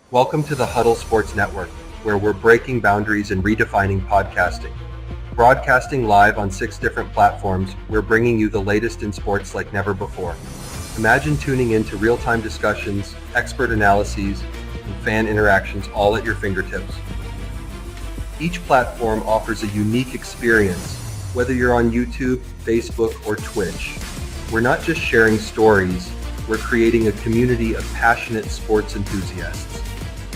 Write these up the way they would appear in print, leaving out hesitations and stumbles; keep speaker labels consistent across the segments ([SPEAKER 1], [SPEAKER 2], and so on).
[SPEAKER 1] Welcome to the Huddle Sports Network, where we're breaking boundaries and redefining podcasting. Broadcasting live on 6 different platforms, we're bringing you the latest in sports like never before. Imagine tuning in to real-time discussions, expert analyses, and fan interactions all at your fingertips. Each platform offers a unique experience, whether you're on YouTube, Facebook, or Twitch. We're not just sharing stories, we're creating a community of passionate sports enthusiasts.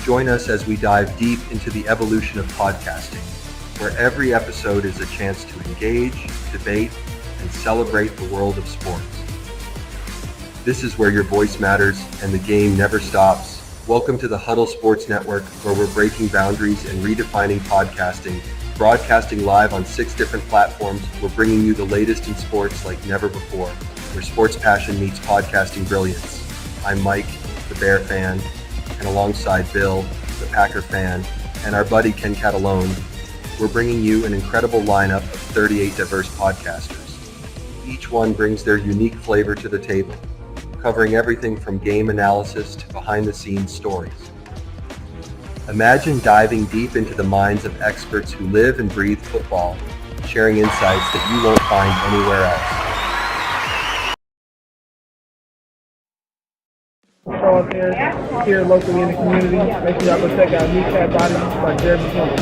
[SPEAKER 1] Join us as we dive deep into the evolution of podcasting, where every episode is a chance to engage, debate, and celebrate the world of sports. This is where your voice matters and the game never stops. Welcome to the Huddle Sports Network, where we're breaking boundaries and redefining podcasting. Broadcasting live on 6 different platforms, we're bringing you the latest in sports like never before, where sports passion meets podcasting brilliance. I'm Mike, the Bear fan, and alongside Bill, the Packer fan, and our buddy Ken Catalone, we're bringing you an incredible lineup of 38 diverse podcasters. Each one brings their unique flavor to the table, covering everything from game analysis to behind-the-scenes stories. Imagine diving deep into the minds of experts who live and breathe football, sharing insights that you won't find anywhere else.
[SPEAKER 2] Show up here locally in the community. Make sure y'all go check out Kneecap Body by Jeremy Campbell.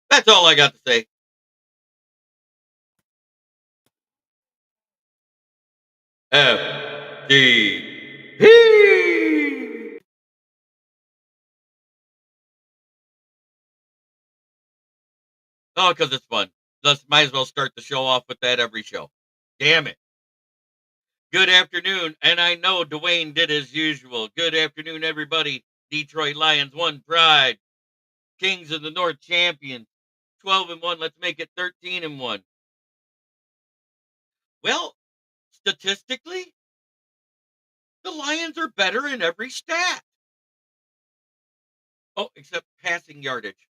[SPEAKER 3] That's all I got to say. FGP. Oh, because it's fun. Just might as well start the show off with that every show. Damn it. Good afternoon, and I know Dwayne did as usual. Good afternoon, everybody. Detroit Lions won pride. Kings of the North champions. 12-1. Let's make it 13-1. Well, statistically, the Lions are better in every stat. Oh, except passing yardage.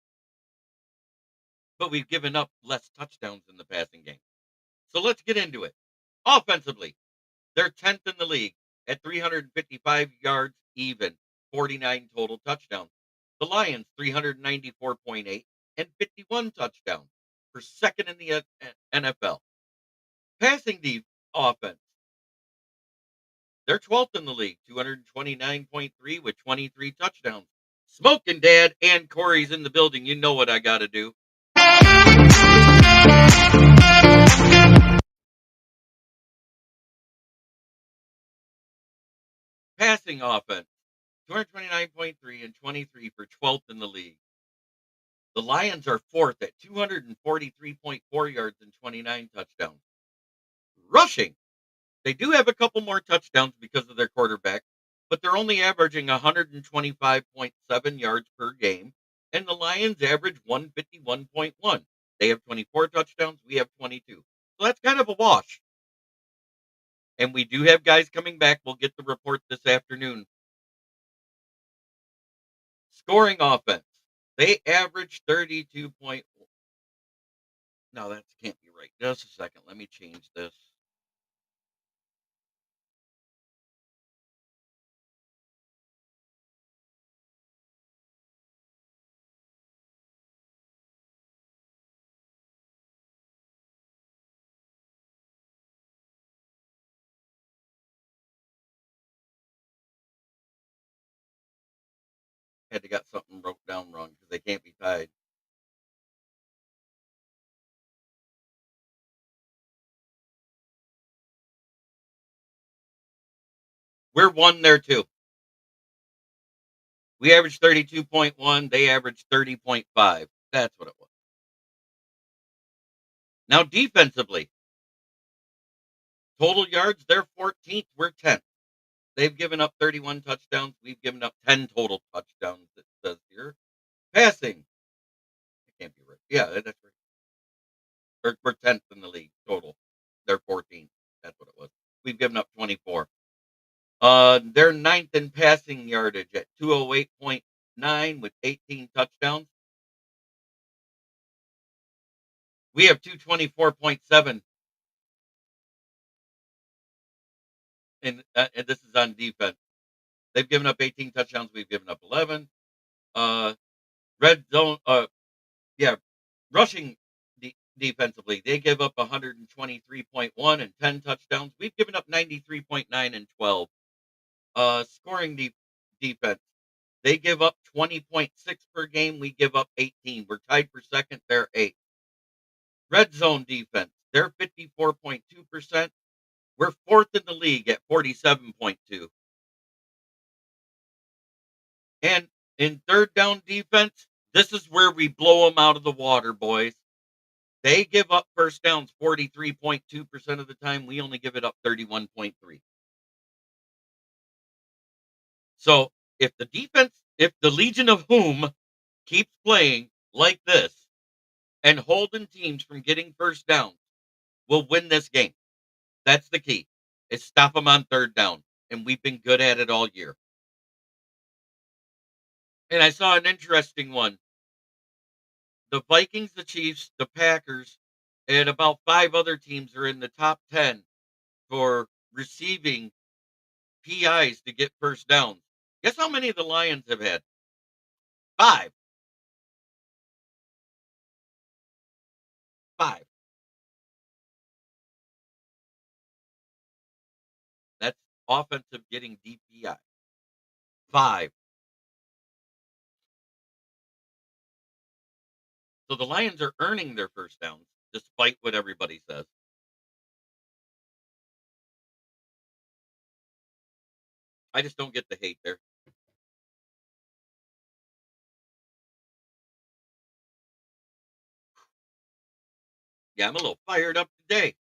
[SPEAKER 3] But we've given up less touchdowns in the passing game. So let's get into it. Offensively, they're 10th in the league at 355 yards even, 49 total touchdowns. The Lions, 394.8 and 51 touchdowns for second in the NFL. Passing the offense, they're 12th in the league, 229.3 with 23 touchdowns. Smoking Dad and Corey's in the building. You know what I got to do. Passing offense, 229.3 and 23 for 12th in the league. The Lions are 4th at 243.4 yards and 29 touchdowns. Rushing, they do have a couple more touchdowns because of their quarterback, but they're only averaging 125.7 yards per game, and the Lions average 151.1. They have 24 touchdowns, we have 22. So that's kind of a wash. And we do have guys coming back. We'll get the report this afternoon. Scoring offense. They average 32 point. No, that can't be right. Just a second. Let me change this. Had to got something wrote down wrong because they can't be tied. We're 1 there too. We averaged 32.1. They averaged 30.5. That's what it was. Now, defensively, total yards, they're 14th. We're 10th. They've given up 31 touchdowns. We've given up 10 total touchdowns, it says here. Passing. It can't be right. Yeah, that's right. We're 10th in the league total. They're 14th. That's what it was. We've given up 24. They're 9th in passing yardage at 208.9 with 18 touchdowns. We have 224.7, and this is on defense. They've given up 18 touchdowns. We've given up 11. Red zone. Yeah, rushing defensively, they give up 123.1 and 10 touchdowns. We've given up 93.9 and 12. Scoring defense, they give up 20.6 per game. We give up 18. We're tied for second. They're 8th. Red zone defense, they're 54.2%. We're 4th in the league at 47.2. And in third down defense, this is where we blow them out of the water, boys. They give up first downs 43.2% of the time. We only give it up 31.3. So if the Legion of Whom keeps playing like this and holding teams from getting first downs, we'll win this game. That's the key. Is stop them on third down. And we've been good at it all year. And I saw an interesting one. The Vikings, the Chiefs, the Packers, and about 5 other teams are in the top 10 for receiving PIs to get first downs. Guess how many the Lions have had? 5. 5. That's offensive getting DPI. 5. So the Lions are earning their first downs, despite what everybody says. I just don't get the hate there. Yeah, I'm a little fired up today.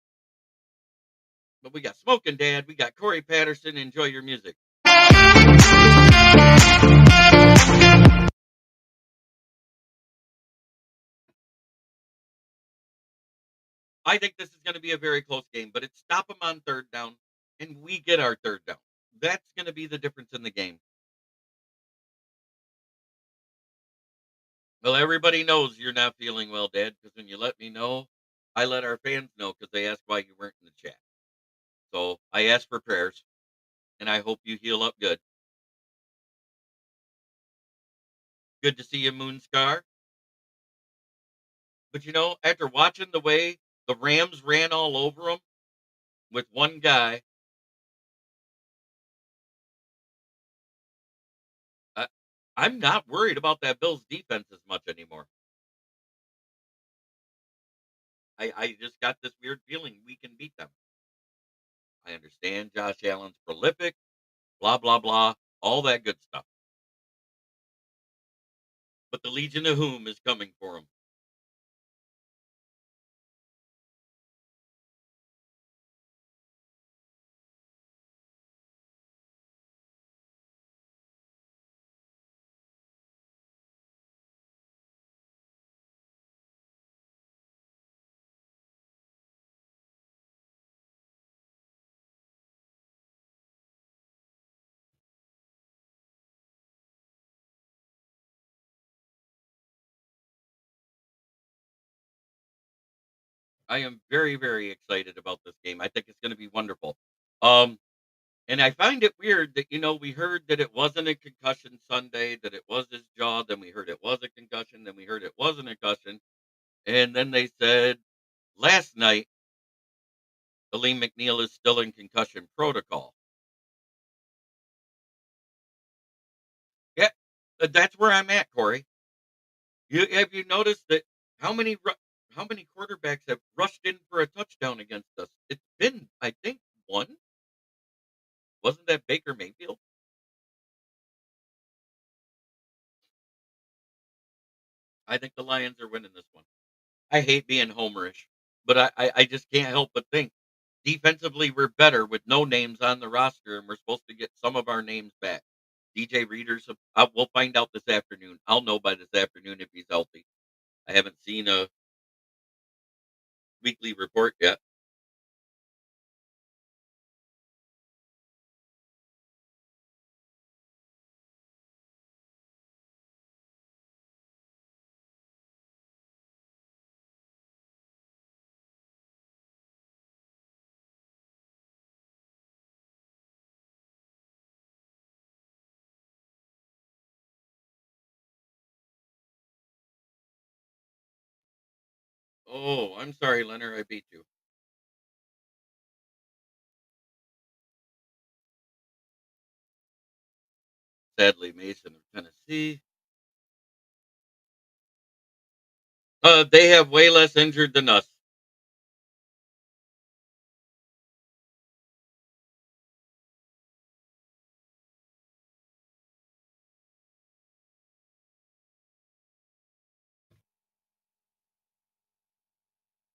[SPEAKER 3] But we got Smoking Dad. We got Corey Patterson. Enjoy your music. I think this is going to be a very close game, but it's stop them on third down, and we get our third down. That's going to be the difference in the game. Well, everybody knows you're not feeling well, Dad, because when you let me know, I let our fans know because they asked why you weren't in the chat. So I asked for prayers, and I hope you heal up good. Good to see you, Moonscar. But after watching the way the Rams ran all over them with one guy, I, I'm not worried about that Bills defense as much anymore. I just got this weird feeling we can beat them. I understand Josh Allen's prolific, blah, blah, blah, all that good stuff. But the Legion of Whom is coming for him. I am very, very excited about this game. I think it's going to be wonderful. Um, and I find it weird that we heard that it wasn't a concussion Sunday, that it was his jaw. Then we heard it was a concussion. Then we heard it wasn't a concussion, and then they said last night Aleem McNeil is still in concussion protocol. Yeah, that's where I'm at, Corey. Have you noticed that how many quarterbacks have rushed in for a touchdown against us? It's been, I think, one. Wasn't that Baker Mayfield? Lions are winning this one. I hate being homerish, but I just can't help but think defensively we're better with no names on the roster, and we're supposed to get some of our names back. DJ Reader's, we'll find out this afternoon. I'll know by this afternoon if he's healthy. I haven't seen a weekly report yet. Oh, I'm sorry, Leonard. I beat you. Sadly, Mason of Tennessee. They have way less injured than us.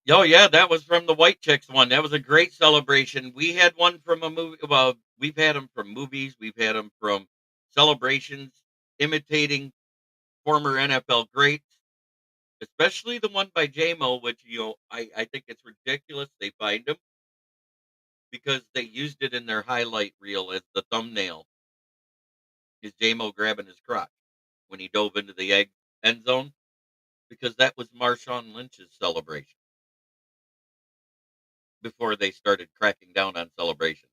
[SPEAKER 3] Oh yeah, that was from the White Chicks one. That was a great celebration. We had one from a movie. Well, we've had them from movies. We've had them from celebrations imitating former NFL greats, especially the one by JMO, which I think it's ridiculous they find him because they used it in their highlight reel as the thumbnail. Is JMO grabbing his crotch when he dove into the end zone because that was Marshawn Lynch's celebration before they started cracking down on celebration.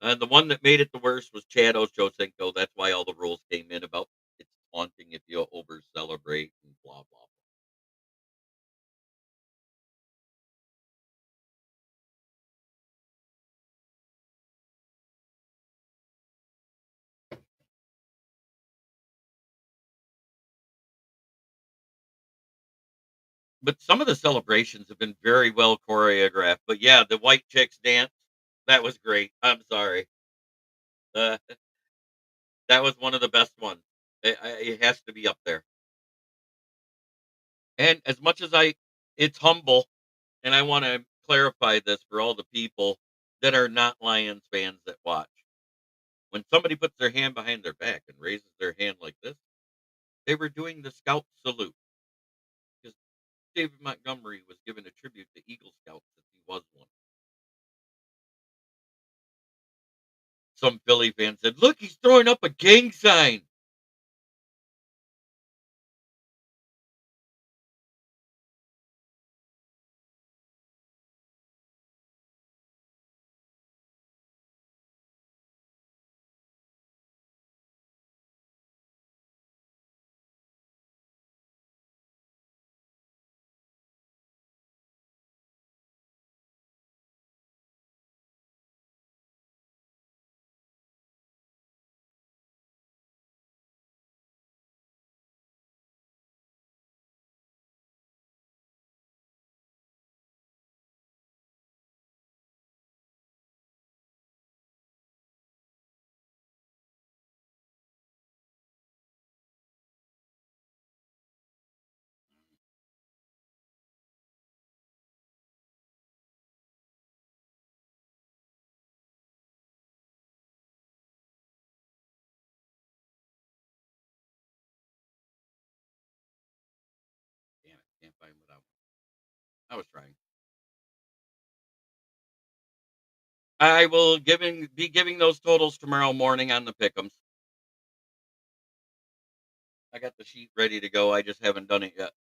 [SPEAKER 3] And the one that made it the worst was Chad Ochocinco. That's why all the rules came in about it's taunting if you over celebrate and blah blah. But some of the celebrations have been very well choreographed. But yeah, the white chicks dance, that was great. I'm sorry. Uh, that was one of the best ones. It has to be up there. And as much as it's humble, and I want to clarify this for all the people that are not Lions fans that watch. When somebody puts their hand behind their back and raises their hand like this, they were doing the scout salute because David Montgomery was given a tribute to Eagle Scouts if he was one. Some Philly fans said, "Look, he's throwing up a gang sign." Damn it, can't find what I want. I was trying. I will be giving those totals tomorrow morning on the pick'ems. I got the sheet ready to go. I just haven't done it yet.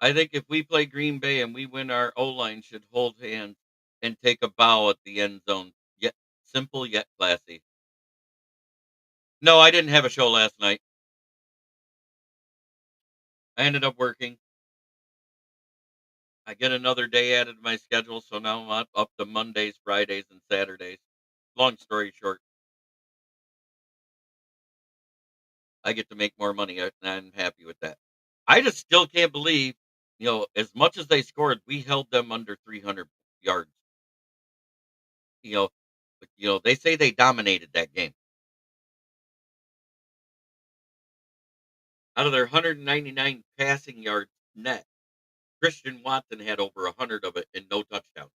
[SPEAKER 3] I think if we play Green Bay and we win, our O line should hold hands and take a bow at the end zone. Yet simple yet classy. No, I didn't have a show last night. I ended up working. I get another day added to my schedule, so now I'm up to Mondays, Fridays, and Saturdays. Long story short, I get to make more money, and I'm happy with that. I just still can't believe, as much as they scored, we held them under 300 yards. You know, they say they dominated that game. Out of their 199 passing yards net, Christian Watson had over 100 of it and no touchdowns.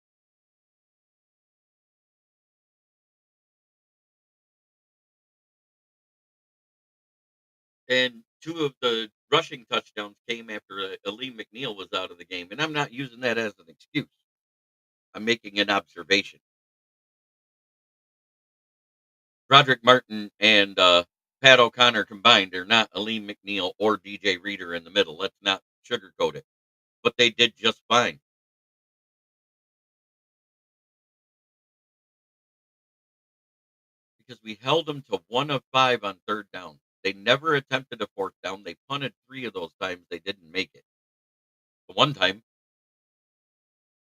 [SPEAKER 3] And 2 of the rushing touchdowns came after, Aleem McNeil was out of the game, and I'm not using that as an excuse. I'm making an observation. Roderick Martin and, Pat O'Connor combined are not Aleem McNeil or DJ Reader in the middle. Let's not sugarcoat it. But they did just fine because we held them to 1 of 5 on 3rd down. They never attempted a 4th down. They punted 3 of those times. They didn't make it. The one time,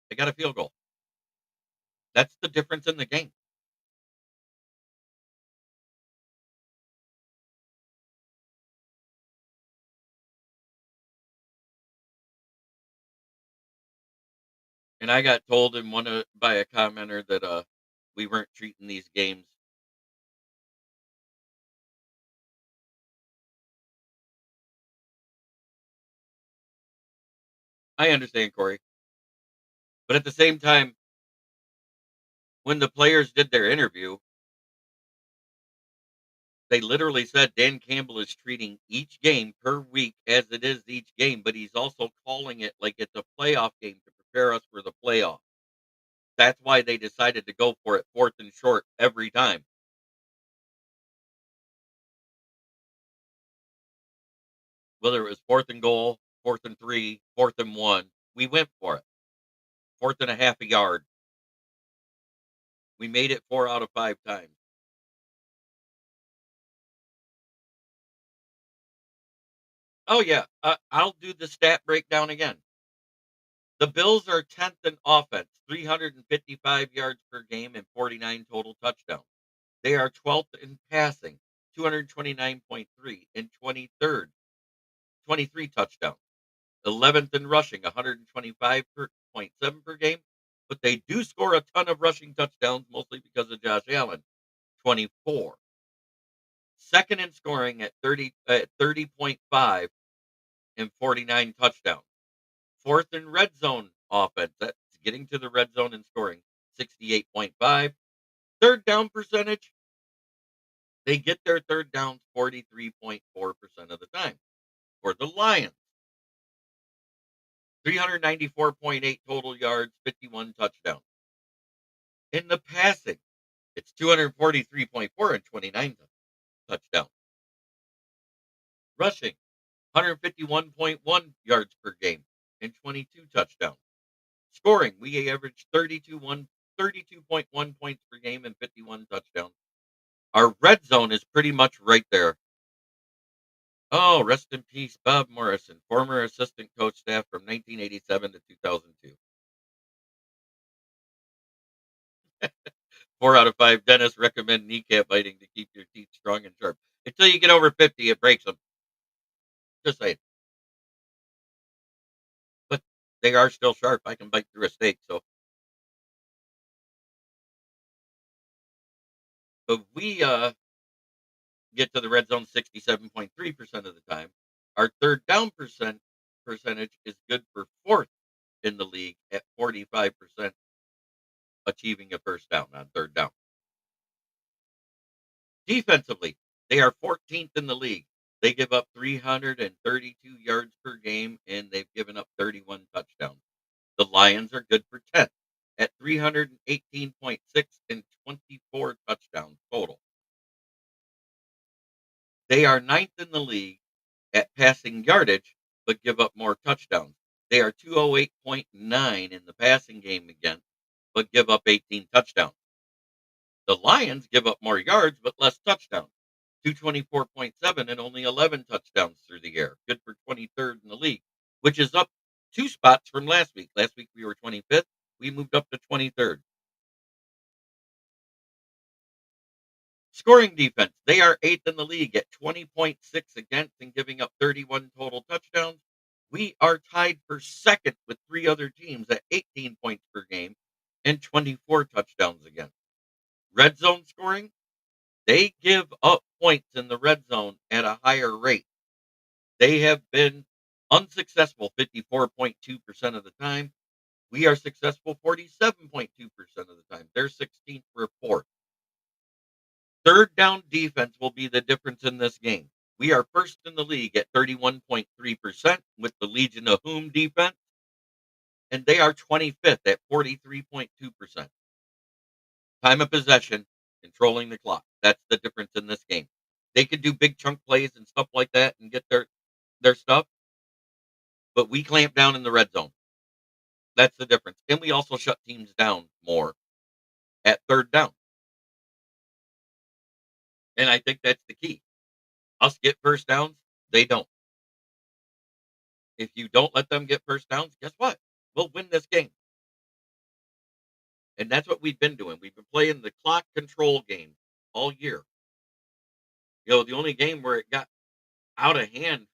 [SPEAKER 3] they got a field goal. That's the difference in the game. And I got told in by a commenter that, we weren't treating these games. I understand, Corey. But at the same time, when the players did their interview, they literally said Dan Campbell is treating each game per week as it is each game, but he's also calling it like it's a playoff game to prepare us for the playoff. That's why they decided to go for it 4th and short every time. Whether it was 4th and goal, 4th and 3, 4th and 1, we went for it. 4th and a half a yard. We made it 4 out of 5 times. Oh, yeah. I'll do the stat breakdown again. The Bills are 10th in offense, 355 yards per game and 49 total touchdowns. They are 12th in passing, 229.3 and 23rd, 23 touchdowns. 11th in rushing, 125.7 per game. But they do score a ton of rushing touchdowns, mostly because of Josh Allen, 24. Second in scoring at 30.5 and 49 touchdowns. 4th in red zone offense. That's getting to the red zone and scoring, 68.5. Third down percentage, they get their third downs 43.4% of the time. For the Lions, 394.8 total yards, 51 touchdowns. In the passing, it's 243.4 and 29 touchdowns. Rushing, 151.1 yards per game and 22 touchdowns. Scoring, we averaged 32.1 points per game and 51 touchdowns. Our red zone is pretty much right there. Oh, rest in peace, Bob Morrison, former assistant coach staff from 1987 to 2002. 4 out of 5 dentists recommend kneecap biting to keep your teeth strong and sharp. Until you get over 50, it breaks them. Just saying. But they are still sharp. I can bite through a steak. So if we get to the red zone 67.3% of the time, our third down percentage is good for 4th in the league at 45% achieving a first down on 3rd down. Defensively, they are 14th in the league. They give up 332 yards per game, and they've given up 31 touchdowns. The Lions are good for 10th at 318.6 and 24 touchdowns total. They are 9th in the league at passing yardage, but give up more touchdowns. They are 208.9 in the passing game against, but give up 18 touchdowns. The Lions give up more yards, but less touchdowns. 224.7 and only 11 touchdowns through the air. Good for 23rd in the league, which is up 2 spots from last week. Last week we were 25th. We moved up to 23rd. Scoring defense, they are 8th in the league at 20.6 against and giving up 31 total touchdowns. We are tied for second with 3 other teams at 18 points per game and 24 touchdowns against. Red zone scoring, they give up points in the red zone at a higher rate. They have been unsuccessful 54.2% of the time. We are successful 47.2% of the time. They're 16th for 4th. Third down defense will be the difference in this game. We are first in the league at 31.3% with the Legion of Whom defense, and they are 25th at 43.2%. Time of possession, controlling the clock. That's the difference in this game. They can do big chunk plays and stuff like that and get their stuff, but we clamp down in the red zone. That's the difference. And we also shut teams down more at third down. And I think that's the key. Us get first downs, they don't. If you don't let them get first downs, guess what? We'll win this game. And that's what we've been doing. We've been playing the clock control game all year. The only game where it got out of hand,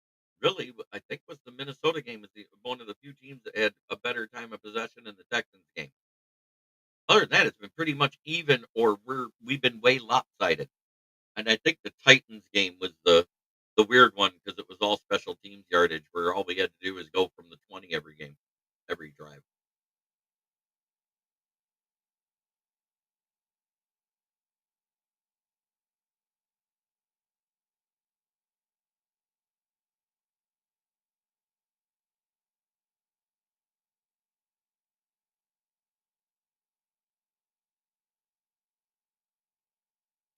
[SPEAKER 3] really, I think was the Minnesota game. Was one of the few teams that had a better time of possession in the Texans game. Other than that, it's been pretty much even, or we've been way lopsided. And I think the Titans game was the weird one because it was all special teams yardage, where all we had to do was go from the 20 every game, every drive.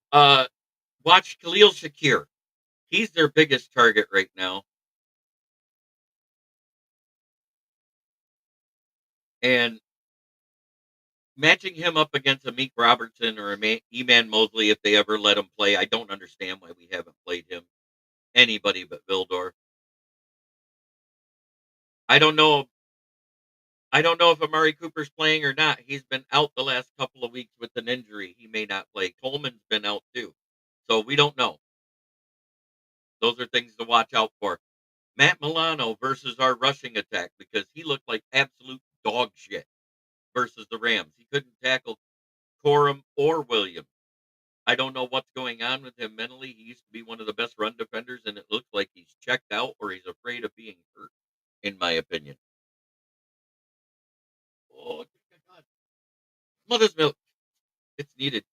[SPEAKER 3] Uh, Watch Khalil Shakir. He's their biggest target right now, and matching him up against a Meek Robertson or a Eman Mosley, if they ever let him play, I don't understand why we haven't played him. Anybody but Vildor. I don't know. I don't know if Amari Cooper's playing or not. He's been out the last couple of weeks with an injury. He may not play. Coleman's been out too, so we don't know. Those are things to watch out for. Matt Milano versus our rushing attack, because he looked like absolute dog shit versus the Rams. He couldn't tackle Corum or Williams. I don't know what's going on with him mentally. He used to be one of the best run defenders, and it looks like he's checked out or he's afraid of being hurt, in my opinion. Oh, God. Mother's milk. It's needed.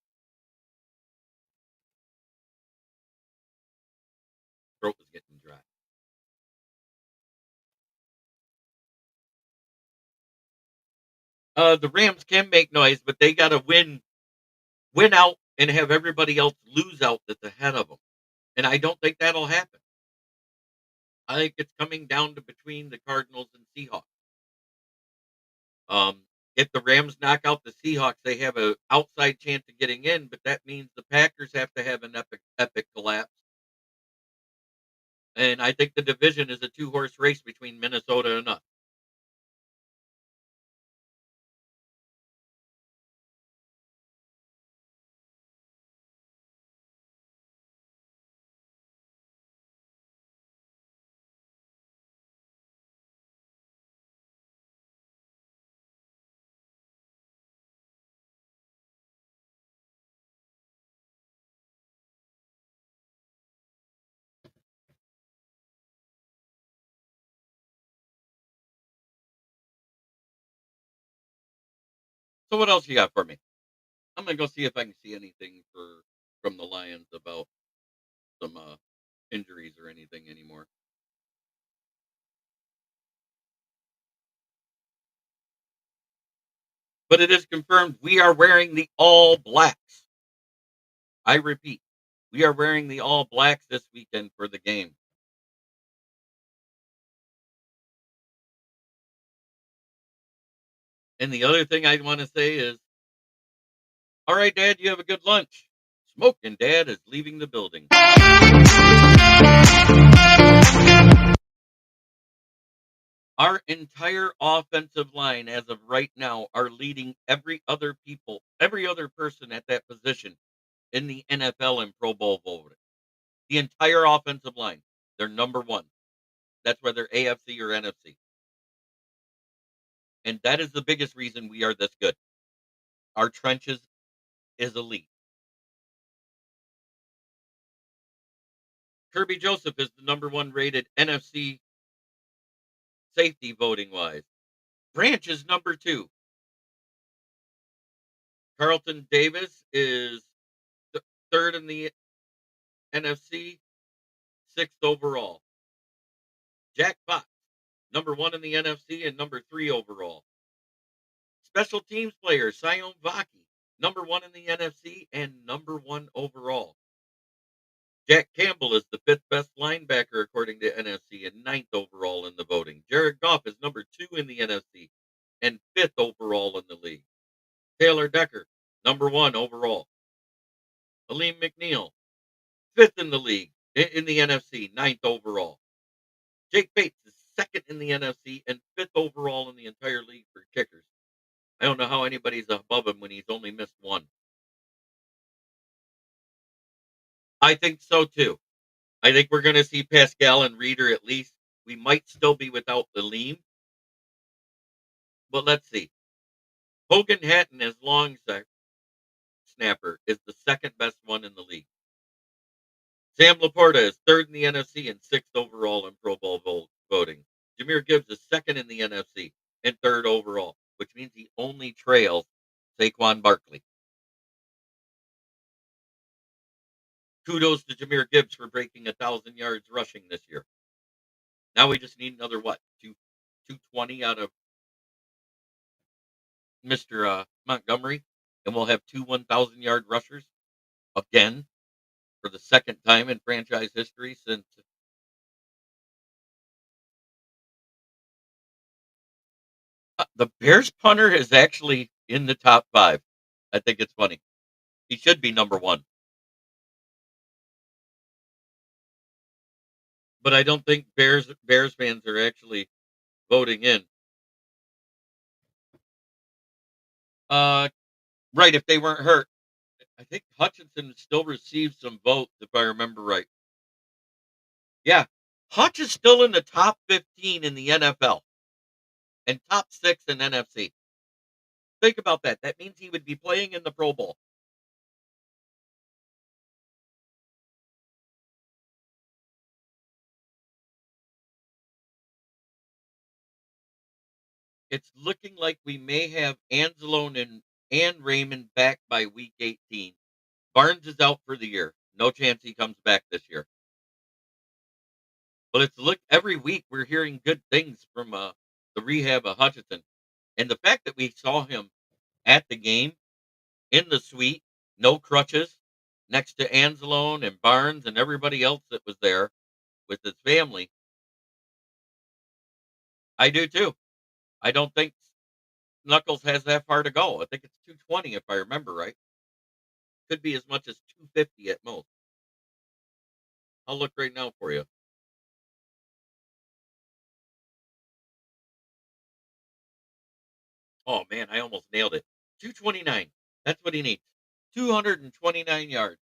[SPEAKER 3] Throat was getting dry. The Rams can make noise, but they got to win out, and have everybody else lose out that's ahead of them. And I don't think that'll happen. I think it's coming down to between the Cardinals and Seahawks. If the Rams knock out the Seahawks, they have an outside chance of getting in, but that means the Packers have to have an epic collapse. And I think the division is a two-horse race between Minnesota and us. So what else you got for me? I'm gonna go see if I can see anything from the Lions about some injuries or anything anymore. But it is confirmed we are wearing the all blacks. I repeat, we are wearing the all blacks this weekend for the game. And the other thing I want to say is, all right, Dad, you have a good lunch. Smoking Dad is leaving the building. Our entire offensive line, as of right now, are leading every other person at that position in the NFL and Pro Bowl voting. The entire offensive line, they're number one. That's whether AFC or NFC. And that is the biggest reason we are this good. Our trenches is elite. Kirby Joseph is the number one rated NFC safety voting wise. Branch is number two. Carlton Davis is third in the NFC, sixth overall. Jack Fox, number one in the NFC and number three overall. Special teams player Sion Vaki, number one in the NFC and number one overall. Jack Campbell is the fifth best linebacker according to NFC and ninth overall in the voting. Jared Goff is number two in the NFC and fifth overall in the league. Taylor Decker, number one overall. Aleem McNeil, fifth in the league in the NFC, ninth overall. Jake Bates is second in the NFC and fifth overall in the entire league for kickers. I don't know how anybody's above him when he's only missed one. I think so too. I think we're going to see Pascal and Reeder at least. We might still be without Aleem, but let's see. Hogan Hatton as long snapper is the second best one in the league. Sam Laporta is third in the NFC and sixth overall in Pro Bowl voting. Jahmyr Gibbs is second in the NFC and third overall, which means he only trails Saquon Barkley. Kudos to Jahmyr Gibbs for breaking 1,000 yards rushing this year. Now we just need another, 220 out of Mr. Montgomery, and we'll have two 1,000-yard rushers again for the second time in franchise history since the Bears punter is actually in the top five. I think it's funny. He should be number one. But I don't think Bears fans are actually voting in. Right, if they weren't hurt. I think Hutchinson still receives some votes, if I remember right. Yeah, Hutch is still in the top 15 in the NFL and top 6 in NFC. Think about that. That means he would be playing in the Pro Bowl. It's looking like we may have Anzalone and Raymond back by week 18. Barnes is out for the year. No chance he comes back this year. But every week we're hearing good things from the rehab of Hutchinson. And the fact that we saw him at the game in the suite, no crutches, next to Anzalone and Barnes and everybody else that was there with his family. I do too. I don't think Knuckles has that far to go. I think it's 220 if I remember right. Could be as much as 250 at most. I'll look right now for you. Oh man, I almost nailed it. 229. That's what he needs. 229 yards.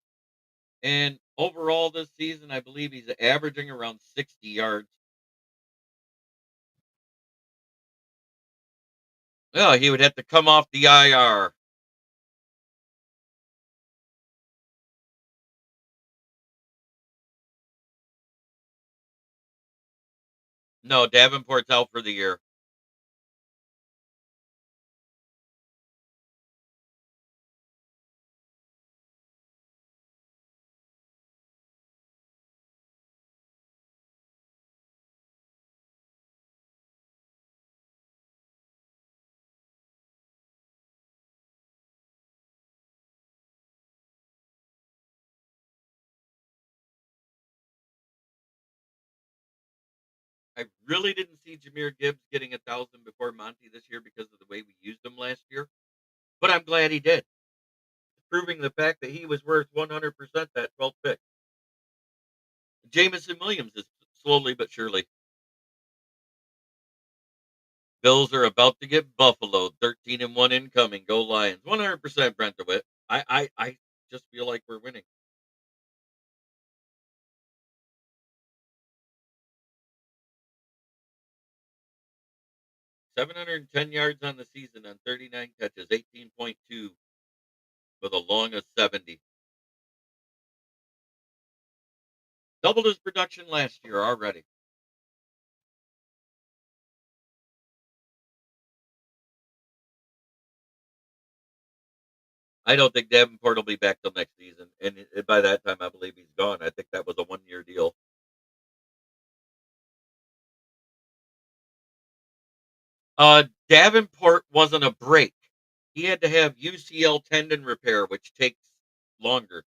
[SPEAKER 3] And overall this season, I believe he's averaging around 60 yards. Oh, he would have to come off the IR. No, Davenport's out for the year. I really didn't see Jahmyr Gibbs getting 1,000 before Monty this year because of the way we used him last year. But I'm glad he did, proving the fact that he was worth 100% that 12th pick. Jamison Williams is slowly but surely. Bills are about to get Buffalo 13-1 incoming. Go Lions. 100% Brent DeWitt. I just feel like we're winning. $710 yards on the season on 39 catches, 18.2 with a long of 70. Doubled his production last year already. I don't think Davenport will be back till next season, and by that time, I believe he's gone. I think that was a 1-year deal. Davenport wasn't a break. He had to have UCL tendon repair, which takes longer,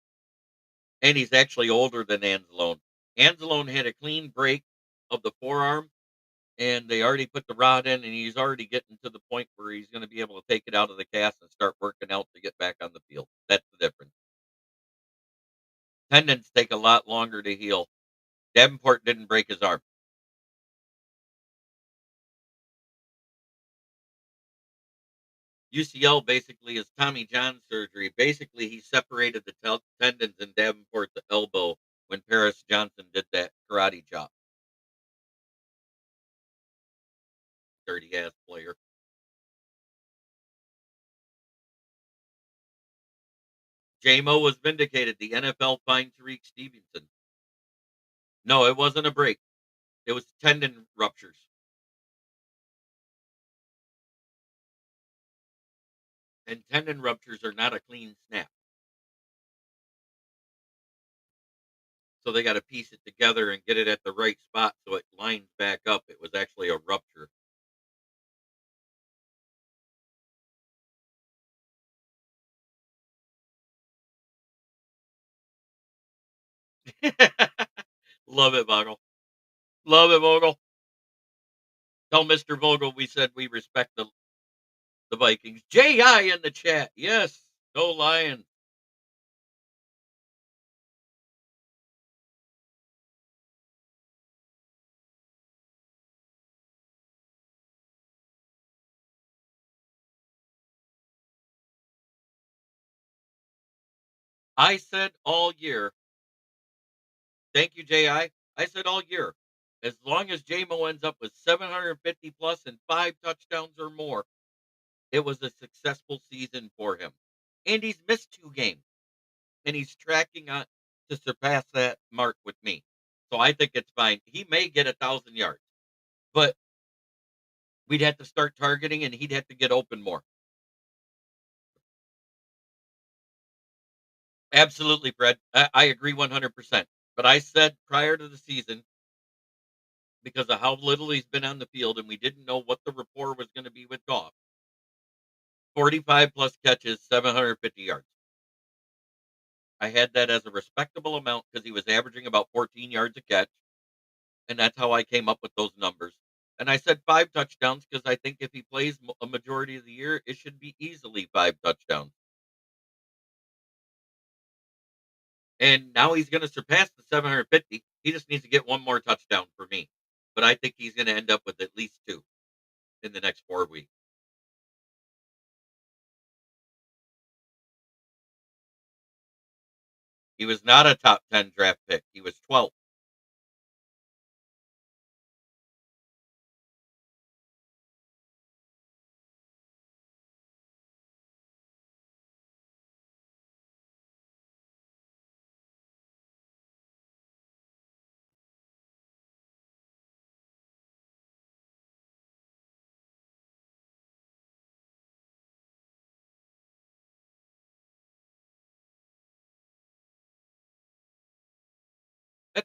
[SPEAKER 3] and he's actually older than Anzalone. Anzalone had a clean break of the forearm, and they already put the rod in, and he's already getting to the point where he's going to be able to take it out of the cast and start working out to get back on the field. That's the difference. Tendons take a lot longer to heal. Davenport didn't break his arm. UCL basically is Tommy John surgery. Basically, he separated the tendons in Davenport's elbow when Paris Johnson did that karate chop. Dirty ass player. JMO was vindicated. The NFL fined Tariq Stevenson. No, it wasn't a break. It was tendon ruptures. And tendon ruptures are not a clean snap. So they got to piece it together and get it at the right spot so it lines back up. It was actually a rupture. Love it, Vogel. Love it, Vogel. Tell Mr. Vogel we said we respect the Vikings. J.I. in the chat. Yes. Go Lions. I said all year. Thank you, J.I. I said all year. As long as JMO ends up with 750 plus and 5 touchdowns or more, it was a successful season for him. And he's missed 2 games. And he's tracking on to surpass that mark with me. So I think it's fine. He may get 1,000 yards, but we'd have to start targeting and he'd have to get open more. Absolutely, Fred. I agree 100%. But I said prior to the season, because of how little he's been on the field and we didn't know what the rapport was going to be with Goff, 45 plus catches, 750 yards. I had that as a respectable amount because he was averaging about 14 yards a catch. And that's how I came up with those numbers. And I said 5 touchdowns because I think if he plays a majority of the year, it should be easily 5 touchdowns. And now he's going to surpass the 750. He just needs to get one more touchdown for me. But I think he's going to end up with at least 2 in the next 4 weeks. He was not a top 10 draft pick. He was 12th.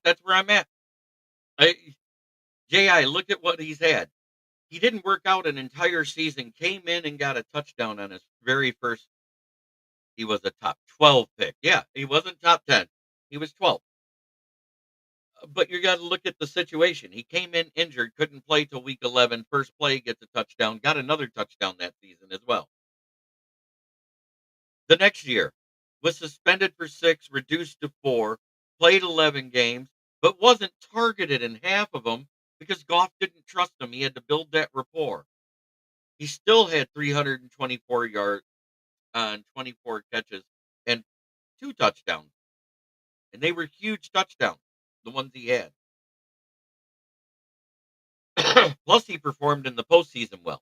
[SPEAKER 3] That's where I'm at. J.I., look at what he's had. He didn't work out an entire season, came in and got a touchdown on his very first. He was a top 12 pick. Yeah, he wasn't top 10. He was 12. But you got to look at the situation. He came in injured, couldn't play till week 11. First play, gets a touchdown, got another touchdown that season as well. The next year was suspended for 6, reduced to 4, played 11 games, but wasn't targeted in half of them because Goff didn't trust him. He had to build that rapport. He still had 324 yards on 24 catches and 2 touchdowns. And they were huge touchdowns, the ones he had. Plus, he performed in the postseason well.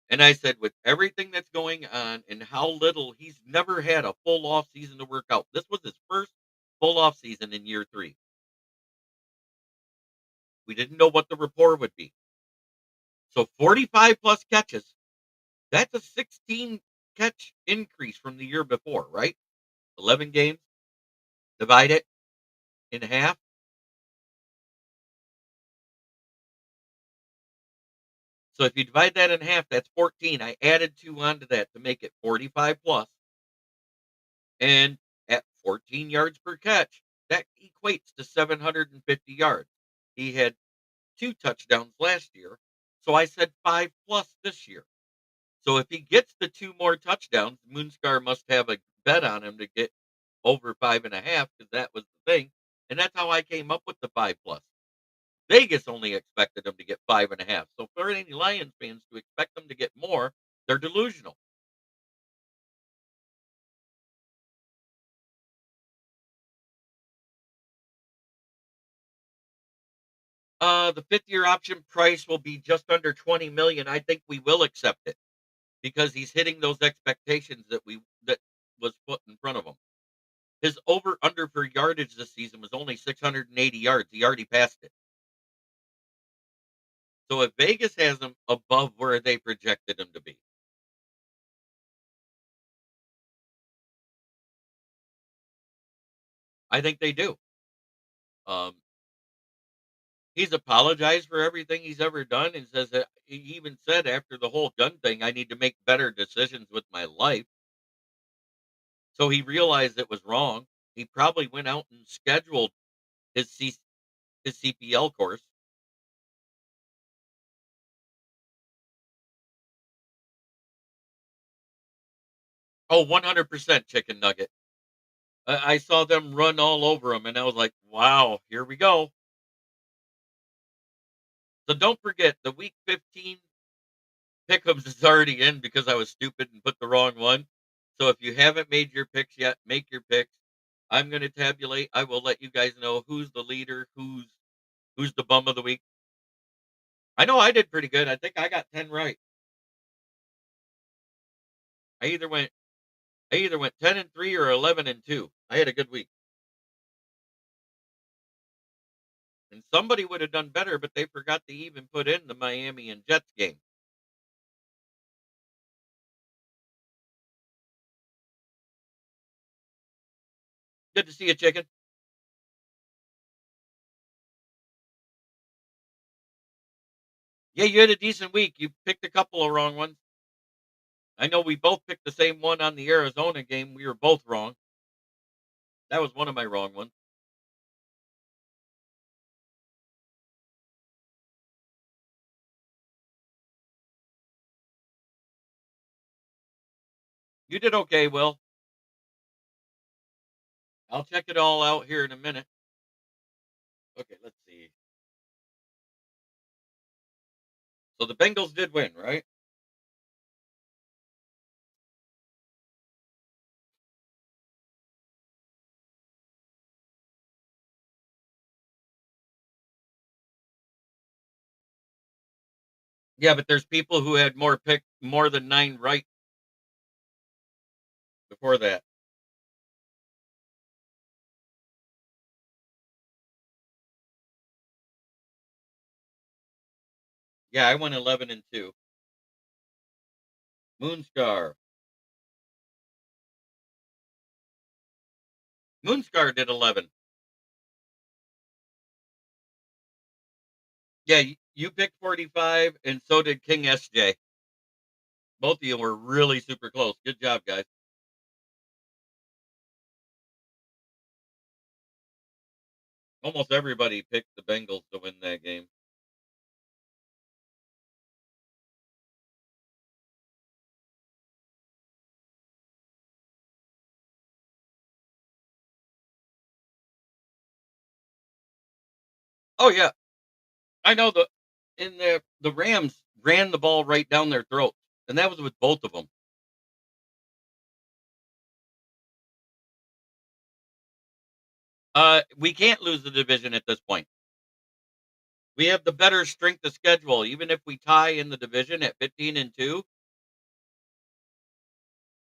[SPEAKER 3] And I said, with everything that's going on and how little he's never had a full off season to work out. This was his first full off season in year 3. We didn't know what the rapport would be. So 45 plus catches, that's a 16 catch increase from the year before, right? 11 games, divide it in half. So if you divide that in half, that's 14. I added 2 onto that to make it 45 plus. And at 14 yards per catch, that equates to 750 yards. He had 2 touchdowns last year. So I said 5 plus this year. So if he gets the 2 more touchdowns, Moonscar must have a bet on him to get over 5.5 because that was the thing. And that's how I came up with the 5 plus. Vegas only expected him to get 5.5. So for any Lions fans to expect them to get more, they're delusional. The 5th-year option price will be just under 20 million. I think we will accept it because he's hitting those expectations that was put in front of him. His over under for yardage this season was only 680 yards. He already passed it. So if Vegas has him above where they projected him to be, I think they do. Um, he's apologized for everything he's ever done and says that he even said after the whole gun thing, I need to make better decisions with my life. So he realized it was wrong. He probably went out and scheduled his his CPL course. Oh, 100% chicken nugget. I saw them run all over him, and I was like, wow, here we go. So don't forget the week 15 pick'ems is already in because I was stupid and put the wrong one. So if you haven't made your picks yet, make your picks. I'm going to tabulate. I will let you guys know who's the leader, who's the bum of the week. I know I did pretty good. I think I got 10 right. I either went I either went 10-3 or 11-2. I had a good week. And somebody would have done better, but they forgot to even put in the Miami and Jets game. Good to see you, chicken. Yeah, you had a decent week. You picked a couple of wrong ones. I know we both picked the same one on the Arizona game. We were both wrong. That was one of my wrong ones. You did okay, Will. I'll check it all out here in a minute. Okay, let's see. So the Bengals did win, right? Yeah, but there's people who had more than 9 right before that. Yeah, I went 11-2. Moonscar. Moonscar did 11. Yeah, you picked 45 and so did King SJ. Both of you were really super close. Good job, guys. Almost everybody picked the Bengals to win that game. Oh yeah, I know the Rams ran the ball right down their throats, and that was with both of them. We can't lose the division at this point. We have the better strength of schedule. Even if we tie in the division at 15-2,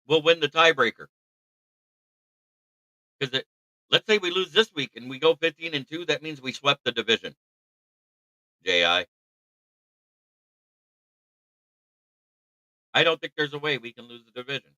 [SPEAKER 3] we'll win the tiebreaker. Because let's say we lose this week and we go 15-2, that means we swept the division. J.I. I don't think there's a way we can lose the division.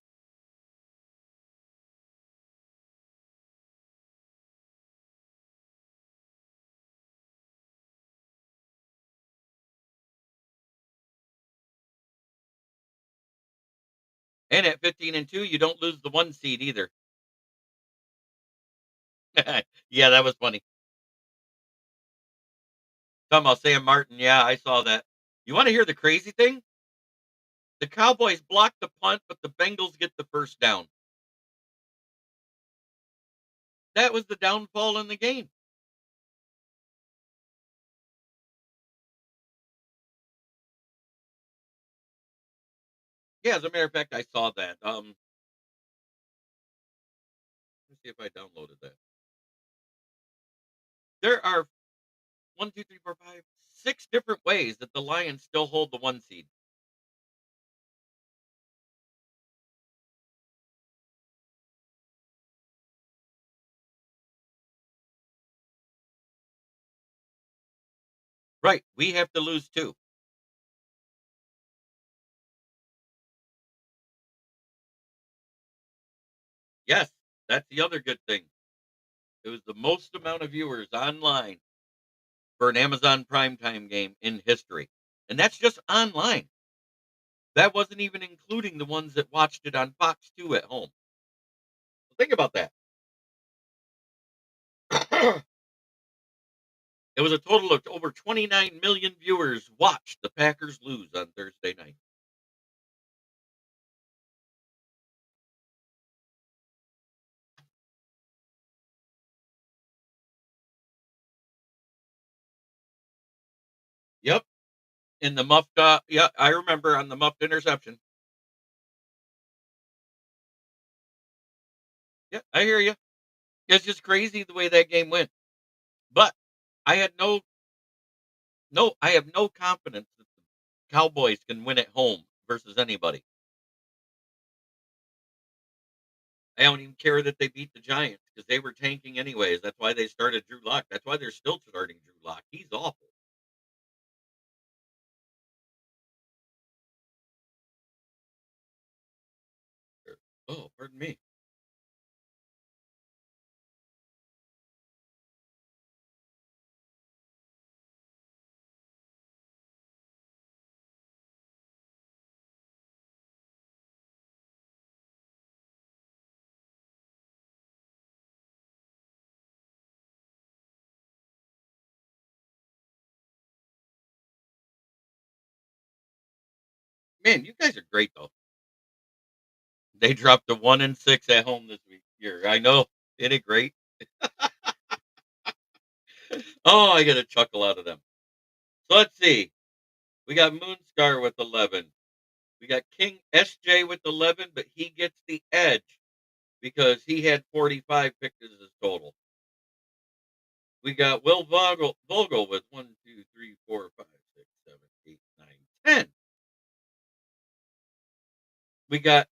[SPEAKER 3] And at 15-2, you don't lose the 1 seed either. Yeah, that was funny. Talking about Sam Martin. Yeah, I saw that. You want to hear the crazy thing? The Cowboys blocked the punt, but the Bengals get the first down. That was the downfall in the game. Yeah, as a matter of fact, I saw that. Let's see if I downloaded that. There are one, two, three, four, five, 6 different ways that the Lions still hold the 1 seed. Right. We have to lose 2. Yes, that's the other good thing. It was the most amount of viewers online for an Amazon primetime game in history. And that's just online. That wasn't even including the ones that watched it on Fox 2 at home. Think about that. It was a total of over 29 million viewers watched the Packers lose on Thursday night. Yep. In the muffed, yeah, I remember on the muffed interception. Yeah, I hear you. It's just crazy the way that game went. But I had I have no confidence that the Cowboys can win at home versus anybody. I don't even care that they beat the Giants because they were tanking anyways. That's why they started Drew Lock. That's why they're still starting Drew Lock. He's awful. Oh, pardon me. Man, you guys are great though. They dropped to 1-6 at home this week. Here, I know. Isn't it great? Oh, I get a chuckle out of them. So let's see. We got Moonscar with 11. We got King SJ with 11, but he gets the edge because he had 45 picked as his total. We got Will Vogel with 1, 2, 3, 4, 5, 6, 7, 8, 9, 10. We got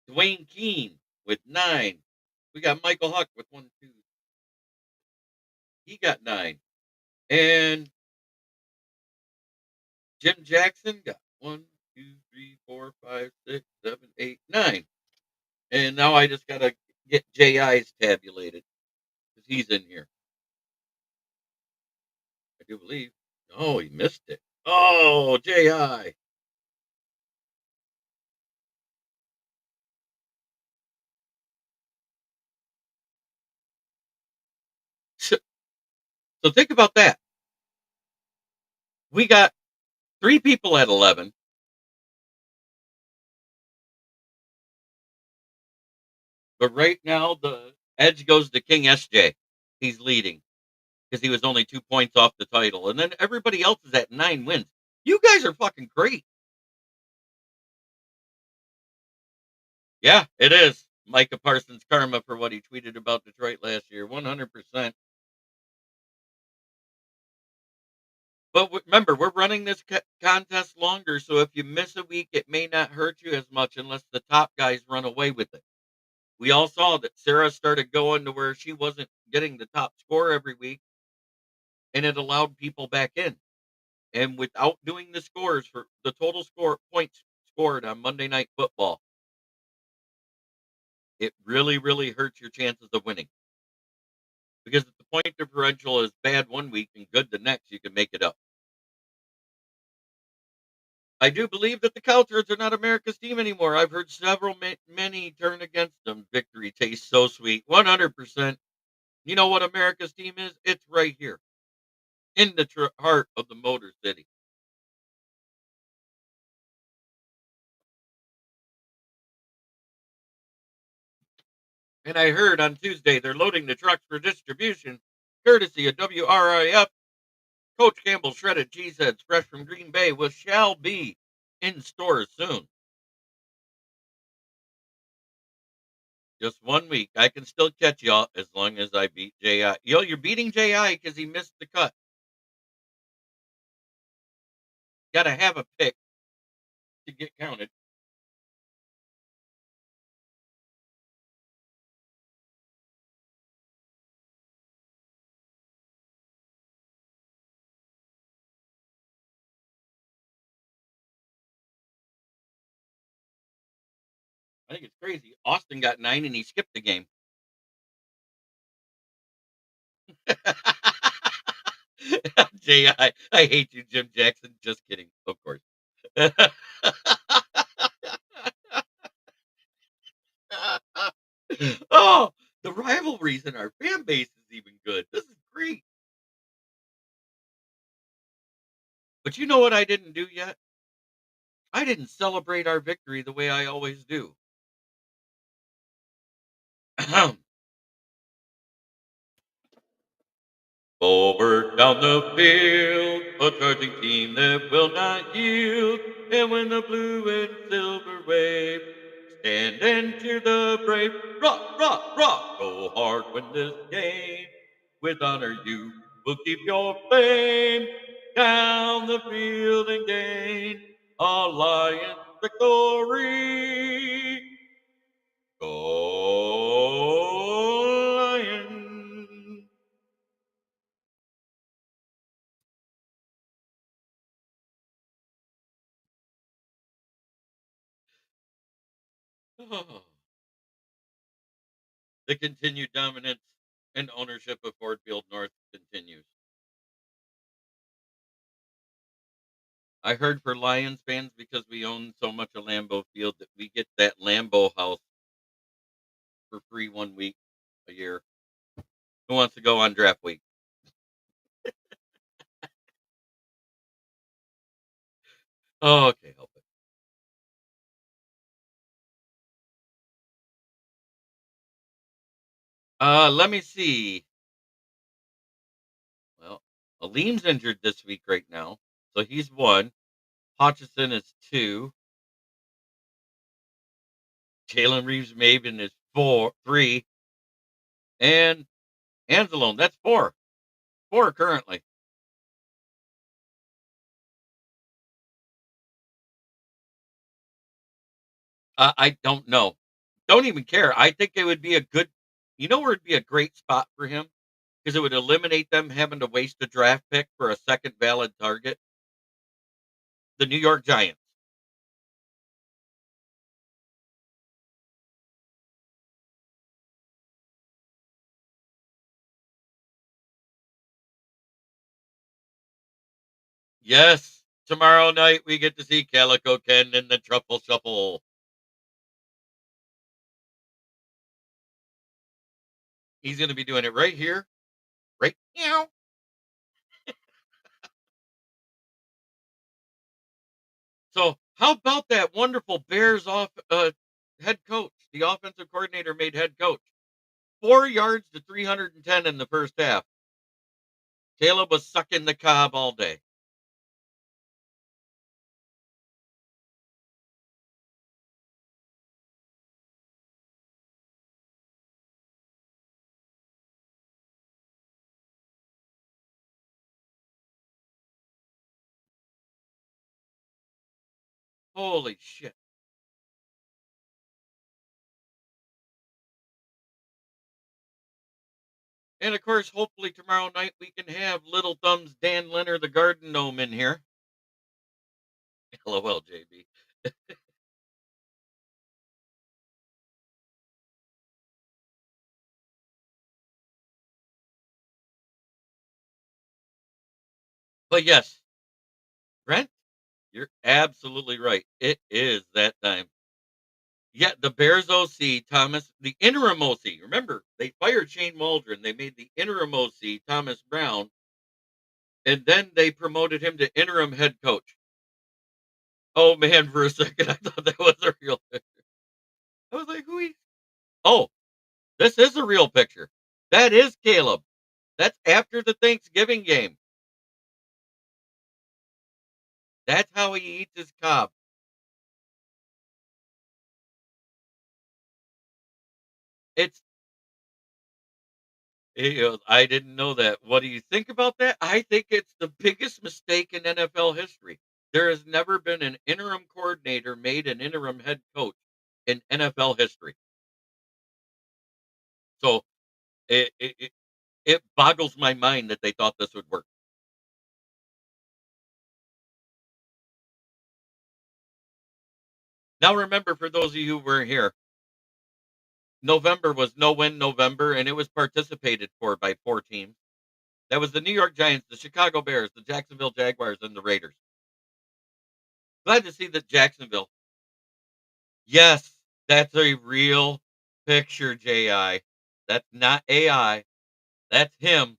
[SPEAKER 3] Dwayne Keene with 9. We got Michael Huck with 1, 2. He got 9. And Jim Jackson got 1, 2, 3, 4, 5, 6, 7, 8, 9. And now I just got to get JI's tabulated because he's in here. I do believe. Oh, he missed it. Oh, JI. So, so think about that. We got 3 people at 11. But right now, the edge goes to King SJ. He's leading because he was only 2 points off the title. And then everybody else is at 9 wins. You guys are fucking great. Yeah, it is. Micah Parsons karma for what he tweeted about Detroit last year. 100%. But remember, we're running this contest longer. So if you miss a week, it may not hurt you as much unless the top guys run away with it. We all saw that Sarah started going to where she wasn't getting the top score every week. and it allowed people back in. And without doing the scores for the total score points scored on Monday Night Football, it really, really hurts your chances of winning. Because if the point differential is bad one week and good the next, you can make it up. I do believe that the Cowtards are not America's team anymore. I've heard several many turn against them. Victory tastes so sweet. 100%. You know what America's team is? It's right here in the heart of the Motor City. And I heard on Tuesday they're loading the trucks for distribution, courtesy of WRIF. Coach Campbell's shredded cheeseheads, fresh from Green Bay, shall be in stores soon. Just 1 week. I can still catch y'all as long as I beat J.I. Yo, you're beating J.I. because he missed the cut. Got to have a pick to get counted. I think it's crazy. Austin got 9 and he skipped the game. J.I. hate you, Jim Jackson. Just kidding. Of course. Oh, the rivalries in our fan base is even good. This is great. But you know what I didn't do yet? I didn't celebrate our victory the way I always do. Forward down the field, a charging team that will not yield. And when the blue and silver wave, stand and cheer the brave. Rock, rock, rock, go hard, win this game. With honor you will keep your fame down the field and gain a Lions victory. Go Lions! Oh, the continued dominance and ownership of Ford Field North continues. I heard for Lions fans, because we own so much of Lambeau Field, that we get that Lambeau house for free 1 week a year. Who wants to go on draft week? Oh, okay, help it. Let me see. Well, Aleem's injured this week right now, so he's 1. Hutchison is 2. Jalen Reeves Maven is 3. And Anzalone, that's 4. 4 currently. I don't know. Don't even care. I think it would be a good, you know where it'd be a great spot for him? Because it would eliminate them having to waste a draft pick for a second valid target. The New York Giants. Yes. Tomorrow night we get to see Calico Ken in the Truffle Shuffle. He's going to be doing it right here. Right now. So how about that wonderful Bears head coach? The offensive coordinator made head coach. 4 yards to 310 in the first half. Caleb was sucking the cob all day. Holy shit. And of course, hopefully tomorrow night we can have Little Thumbs Dan Leonard, the garden gnome, in here. LOL, JB. But yes, Brent, you're absolutely right. It is that time. Yeah, the Bears OC, Thomas, the interim OC. Remember, they fired Shane Waldron. They made the interim OC, Thomas Brown, and then they promoted him to interim head coach. Oh man, for a second, I thought that was a real picture. I was like, Oh, this is a real picture. That is Caleb. That's after the Thanksgiving game. That's how he eats his cob. It's He goes, I didn't know that. What do you think about that? I think it's the biggest mistake in NFL history. There has never been an interim coordinator made an interim head coach in NFL history. So it boggles my mind that they thought this would work. Now, remember, for those of you who weren't here, November was no win November, and it was participated for by 4 teams. That was the New York Giants, the Chicago Bears, the Jacksonville Jaguars, and the Raiders. Glad to see that Jacksonville. Yes, that's a real picture, JI. That's not AI. That's him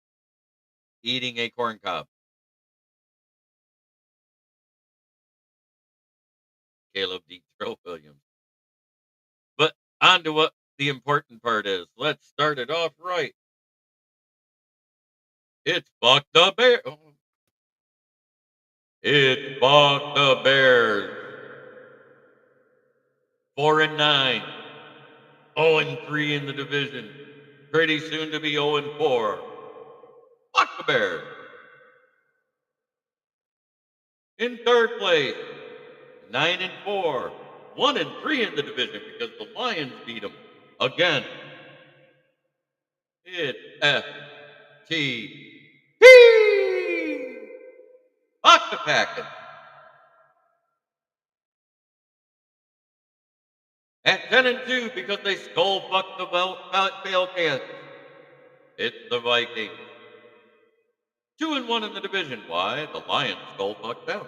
[SPEAKER 3] eating a corn cob. Caleb D. Throw Williams. But on to what the important part is. Let's start it off right. It's Buck the Bear. It's Buck the Bears. 4-9. 0-3 in the division. Pretty soon to be 0-4. Buck the Bears. In third place, 9-4, 1-3 in the division because the Lions beat them again. It's FTP. Fuck the Packers. At 10-2 because they skull fucked the Falcons. It's the Vikings. 2-1 in the division. Why? The Lions skull fucked them.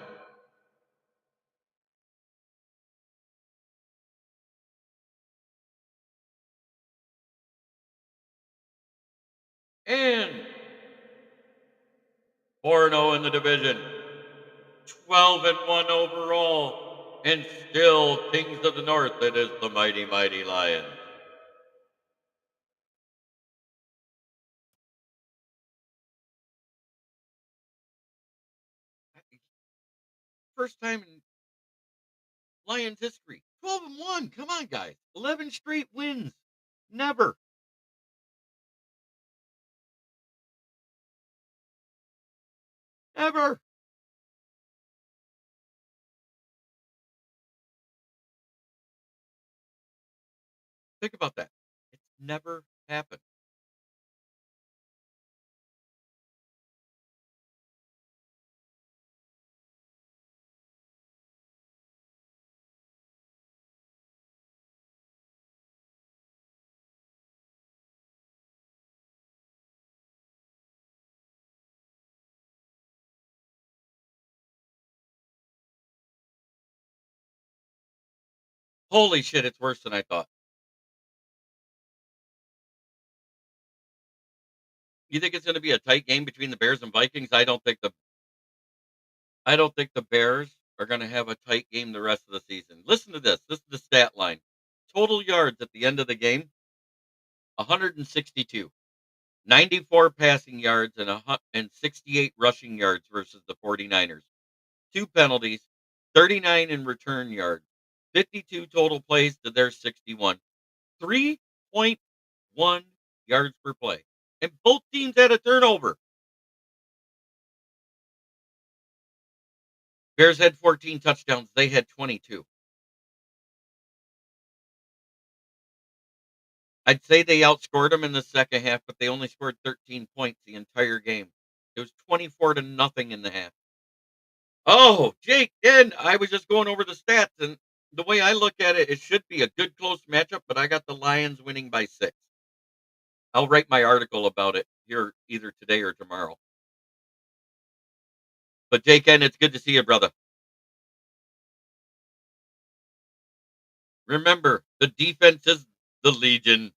[SPEAKER 3] And 4-0 in the division. 12-1 overall. And still Kings of the North. It is the mighty, mighty Lions. First time in Lions history. 12-1. Come on, guys. 11 straight wins. Never. Ever. Think about that. It's never happened. Holy shit, it's worse than I thought. You think it's going to be a tight game between the Bears and Vikings? I don't think the Bears are going to have a tight game the rest of the season. Listen to this. This is the stat line. Total yards at the end of the game, 162. 94 passing yards and 68 rushing yards versus the 49ers. 2 penalties, 39 in return yards, 52 total plays to their 61. 3.1 yards per play. And both teams had a turnover. Bears had 14 touchdowns. They had 22. I'd say they outscored them in the second half, but they only scored 13 points the entire game. It was 24-0 in the half. Oh, Jake, and I was just going over the stats, and the way I look at it, it should be a good close matchup, but I got the Lions winning by 6. I'll write my article about it here either today or tomorrow. But Jake, and it's good to see you, brother. Remember, the defense is the Legion.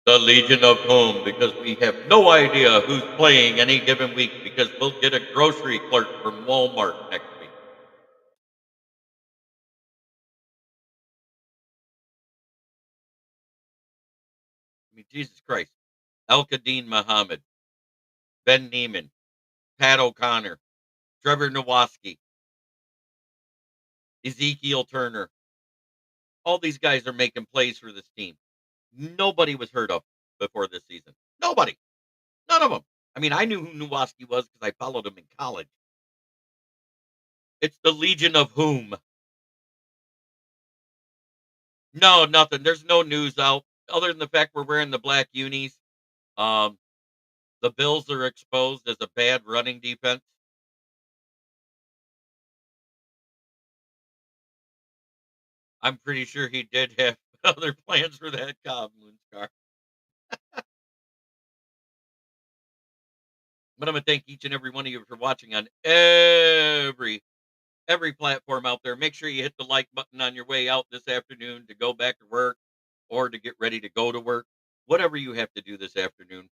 [SPEAKER 3] The Legion of whom? Because we have no idea who's playing any given week because we'll get a grocery clerk from Walmart next week. I mean, Jesus Christ. Al-Qadim Muhammad, Ben Neiman, Pat O'Connor, Trevor Nowaski, Ezekiel Turner. All these guys are making plays for this team. Nobody was heard of before this season. Nobody. None of them. I mean, I knew who Nowaski was because I followed him in college. It's the Legion of whom? No, nothing. There's no news out other than the fact we're wearing the black unis. Um, the Bills are exposed as a bad running defense. I'm pretty sure he did have other plans for that Cobb's car. But I'm gonna thank each and every one of you for watching on every platform out there. Make sure you hit the like button on your way out this afternoon to go back to work or to get ready to go to work. Whatever you have to do this afternoon.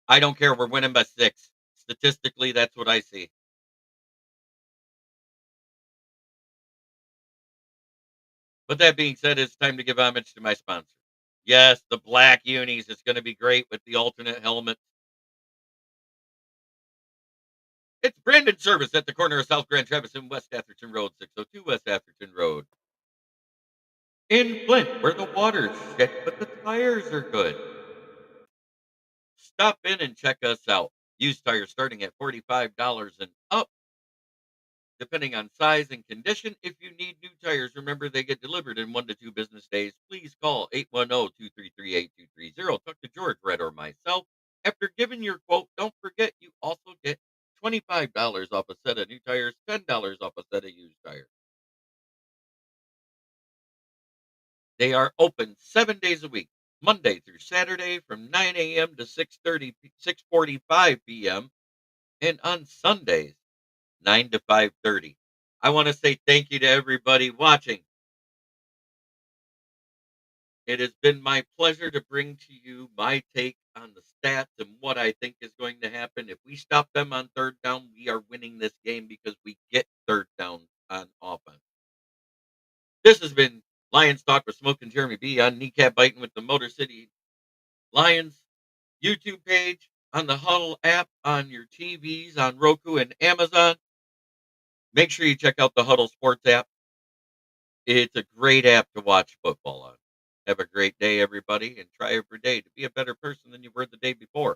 [SPEAKER 3] I don't care. We're winning by 6. Statistically, that's what I see. But that being said, it's time to give homage to my sponsor. Yes, the black unis. It's going to be great with the alternate helmet. It's Brandon Service at the corner of South Grand Traverse and West Atherton Road, 602 West Atherton Road. In Flint, where the water's shit, but the tires are good. Stop in and check us out. Used tires starting at $45 and up, depending on size and condition. If you need new tires, remember they get delivered in 1 to 2 business days. Please call 810-233-8230. Talk to George, Red, or myself. After giving your quote, don't forget you also get $25 off a set of new tires, $10 off a set of used tires. They are open 7 days a week, Monday through Saturday from 9 a.m. to 6:45 p.m. and on Sundays 9 to 5:30. I want to say thank you to everybody watching. It has been my pleasure to bring to you my take on the stats and what I think is going to happen. If we stop them on third down, we are winning this game because we get third down on offense. This has been Lions Talk with Smoke and Jeremy B on Kneecap Biting with the Motor City Lions YouTube page, on the Huddle app, on your TVs, on Roku and Amazon. Make sure you check out the Huddle Sports app. It's a great app to watch football on. Have a great day, everybody, and try every day to be a better person than you were the day before.